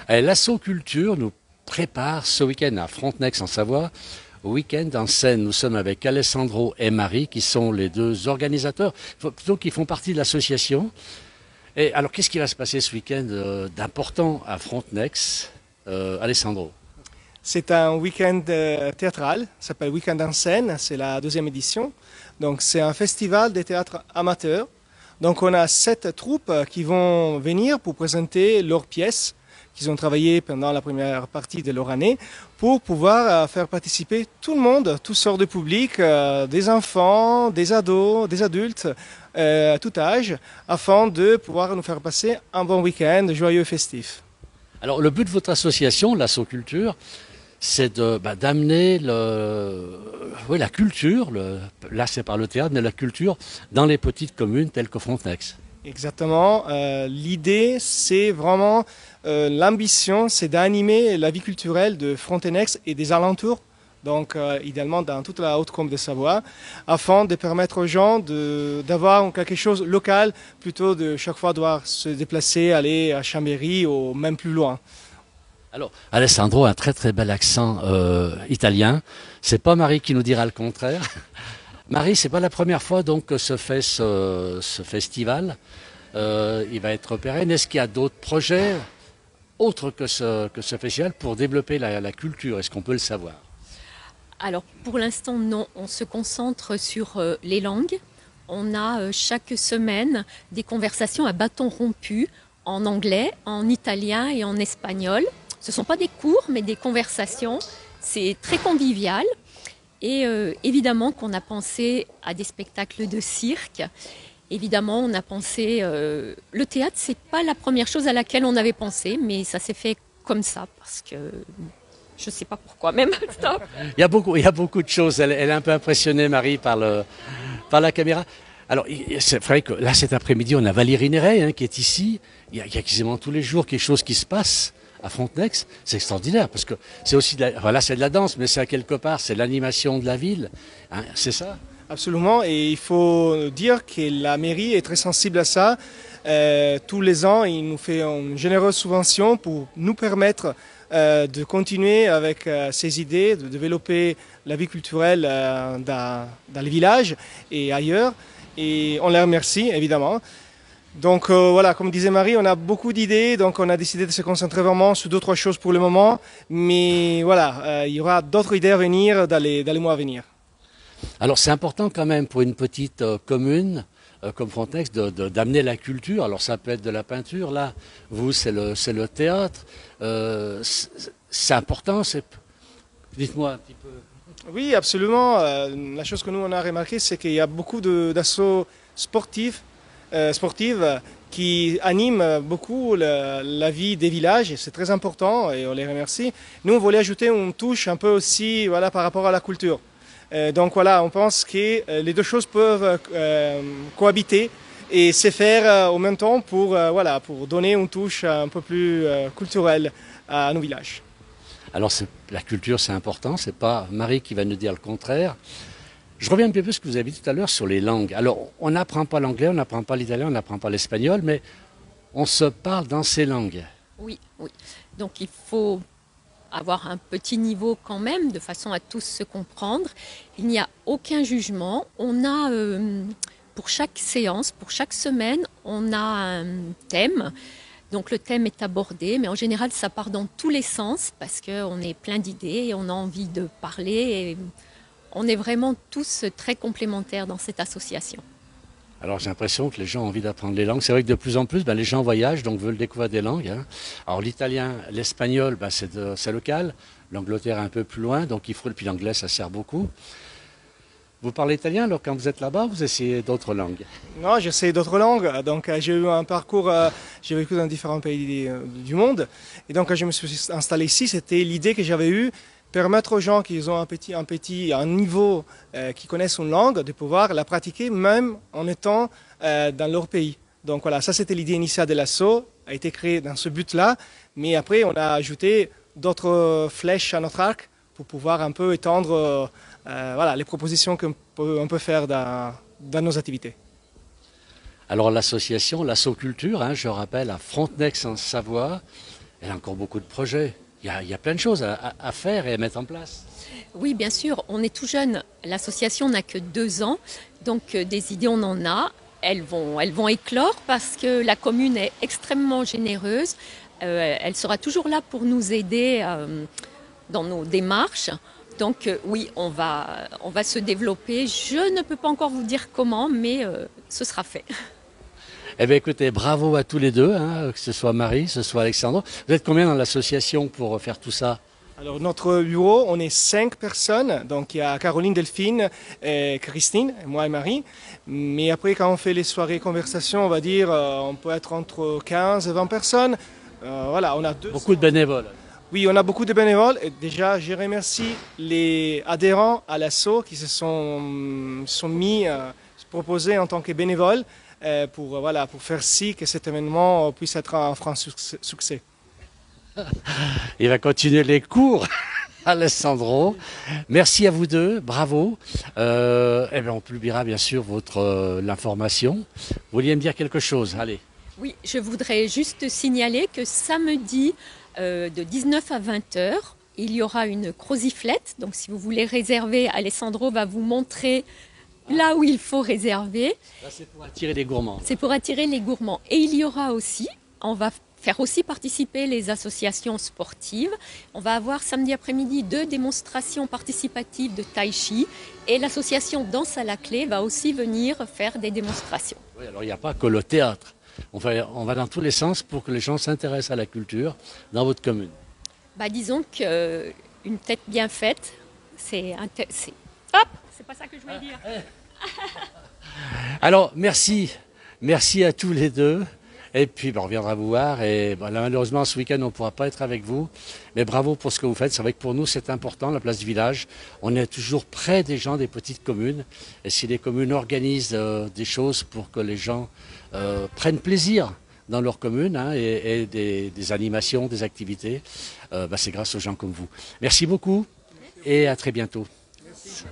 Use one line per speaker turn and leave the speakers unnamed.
L'Asso Culture nous prépare ce week-end à Frontenex en Savoie, au week-end en Seine. Nous sommes avec Alessandro et Marie qui sont les deux organisateurs, plutôt qui font partie de l'association. Et alors qu'est-ce qui va se passer ce week-end d'important à Frontenex, Alessandro?
C'est un week-end théâtral, ça s'appelle Week-end en scène, c'est la deuxième édition. Donc c'est un festival de théâtre amateur. Donc on a 7 troupes qui vont venir pour présenter leurs pièces qu'ils ont travaillées pendant la première partie de leur année pour pouvoir faire participer tout le monde, toutes sortes de publics, des enfants, des ados, des adultes, à tout âge, afin de pouvoir nous faire passer un bon week-end joyeux et festif.
Alors le but de votre association, l'Asso Culture, c'est d'amener la culture, là c'est par le théâtre, mais la culture dans les petites communes telles que Frontenex.
Exactement. L'idée, c'est vraiment l'ambition, c'est d'animer la vie culturelle de Frontenex et des alentours, donc idéalement dans toute la Haute-Combe de Savoie, afin de permettre aux gens d'avoir quelque chose local plutôt de chaque fois devoir se déplacer, aller à Chambéry ou même plus loin.
Alors, Alessandro a un très très bel accent italien. C'est pas Marie qui nous dira le contraire. Marie, c'est pas la première fois donc que se fait ce festival. Il va être pérenne. Est-ce qu'il y a d'autres projets autres que ce festival pour développer la culture? Est-ce qu'on peut le savoir?
Alors, pour l'instant, non. On se concentre sur les langues. On a chaque semaine des conversations à bâton rompu en anglais, en italien et en espagnol. Ce ne sont pas des cours, mais des conversations. C'est très convivial. Et évidemment qu'on a pensé à des spectacles de cirque. Évidemment, on a pensé... le théâtre, ce n'est pas la première chose à laquelle on avait pensé, mais ça s'est fait comme ça, parce que... Je ne sais pas pourquoi même.
Il y a beaucoup de choses. Elle est un peu impressionnée, Marie, par la caméra. Alors, c'est vrai que là, cet après-midi, on a Valérie Néret qui est ici. Il y a quasiment tous les jours quelque chose qui se passe à Frontenex. C'est extraordinaire parce que c'est aussi c'est de la danse, mais c'est à quelque part, c'est l'animation de la ville. Hein, c'est ça?
Absolument. Et il faut dire que la mairie est très sensible à ça. Tous les ans, il nous fait une généreuse subvention pour nous permettre de continuer avec ces idées, de développer la vie culturelle dans les villages et ailleurs. Et on les remercie, évidemment. Donc voilà, comme disait Marie, on a beaucoup d'idées, donc on a décidé de se concentrer vraiment sur 2-3 choses pour le moment. Mais voilà, il y aura d'autres idées à venir dans les mois à venir.
Alors c'est important quand même pour une petite commune comme Frontenex d'amener la culture. Alors ça peut être de la peinture, là, vous c'est le théâtre. C'est important, dites-moi un petit peu.
Oui, absolument. La chose que nous on a remarqué, c'est qu'il y a beaucoup d'assauts sportives qui animent beaucoup la vie des villages et c'est très important et on les remercie. Nous, on voulait ajouter une touche un peu aussi voilà, par rapport à la culture. Donc voilà, on pense que les deux choses peuvent cohabiter et se faire en même temps pour donner une touche un peu plus culturelle à nos villages.
Alors la culture, c'est important, c'est pas Marie qui va nous dire le contraire. Je reviens un peu plus ce que vous avez dit tout à l'heure sur les langues. Alors, on n'apprend pas l'anglais, on n'apprend pas l'italien, on n'apprend pas l'espagnol, mais on se parle dans ces langues.
Oui, oui. Donc il faut avoir un petit niveau quand même, de façon à tous se comprendre. Il n'y a aucun jugement. On a, pour chaque séance, pour chaque semaine, on a un thème. Donc le thème est abordé, mais en général, ça part dans tous les sens, parce qu'on est plein d'idées et on a envie de parler. Et on est vraiment tous très complémentaires dans cette association.
Alors j'ai l'impression que les gens ont envie d'apprendre les langues. C'est vrai que de plus en plus, les gens voyagent, donc veulent découvrir des langues. Hein. Alors l'italien, l'espagnol, c'est local. L'Angleterre est un peu plus loin, donc puis l'anglais, ça sert beaucoup. Vous parlez italien, alors quand vous êtes là-bas, vous essayez d'autres langues?
Non, j'essaie d'autres langues. Donc j'ai eu un parcours, j'ai vécu dans différents pays du monde. Et donc quand je me suis installé ici, c'était l'idée que j'avais eue, permettre aux gens qui ont un niveau, qui connaissent une langue, de pouvoir la pratiquer même en étant dans leur pays. Donc voilà, ça c'était l'idée initiale de l'asso, a été créée dans ce but-là. Mais après, on a ajouté d'autres flèches à notre arc pour pouvoir un peu étendre les propositions qu'on peut faire dans nos activités.
Alors l'association, l'Asso Culture, je rappelle, à Frontenex en Savoie, elle a encore beaucoup de projets. Il y a plein de choses à faire et à mettre en place.
Oui, bien sûr, on est tout jeune. L'association n'a que 2 ans, donc des idées on en a. Elles vont éclore parce que la commune est extrêmement généreuse. Elle sera toujours là pour nous aider dans nos démarches. Donc oui, on va se développer. Je ne peux pas encore vous dire comment, mais ce sera fait.
Eh bien écoutez, bravo à tous les deux, hein, que ce soit Marie, que ce soit Alexandre. Vous êtes combien dans l'association pour faire tout ça?
Alors notre bureau, on est 5 personnes, donc il y a Caroline, Delphine, et Christine, moi et Marie. Mais après, quand on fait les soirées conversation, on va dire, on peut être entre 15 et 20 personnes. Voilà, on a
Beaucoup de bénévoles.
Oui, on a beaucoup de bénévoles. Et déjà, je remercie les adhérents à l'asso qui se sont mis proposés en tant que bénévoles pour faire si que cet événement puisse être un franc succès.
Il va continuer les cours, Alessandro. Merci à vous deux, bravo. Eh bien, on publiera bien sûr l'information. Vous vouliez me dire quelque chose? Allez.
Oui, je voudrais juste signaler que samedi, de 19 à 20 heures, il y aura une croziflette. Donc si vous voulez réserver, Alessandro va vous montrer là où il faut réserver.
Là, c'est pour attirer les gourmands.
C'est pour attirer les gourmands. Et il y aura aussi, on va faire aussi participer les associations sportives. On va avoir samedi après-midi 2 démonstrations participatives de tai chi et l'association Danse à la clé va aussi venir faire des démonstrations.
Oui, alors il n'y a pas que le théâtre. On va dans tous les sens pour que les gens s'intéressent à la culture dans votre commune.
Disons qu'une tête bien faite, c'est pas ça que je voulais dire.
Alors, merci à tous les deux. Et puis, on reviendra vous voir. Et là, malheureusement, ce week-end, on ne pourra pas être avec vous. Mais bravo pour ce que vous faites. C'est vrai que pour nous, c'est important, la place du village. On est toujours près des gens des petites communes. Et si les communes organisent des choses pour que les gens prennent plaisir dans leur commune et des animations, des activités, c'est grâce aux gens comme vous. Merci beaucoup et à très bientôt.
Merci.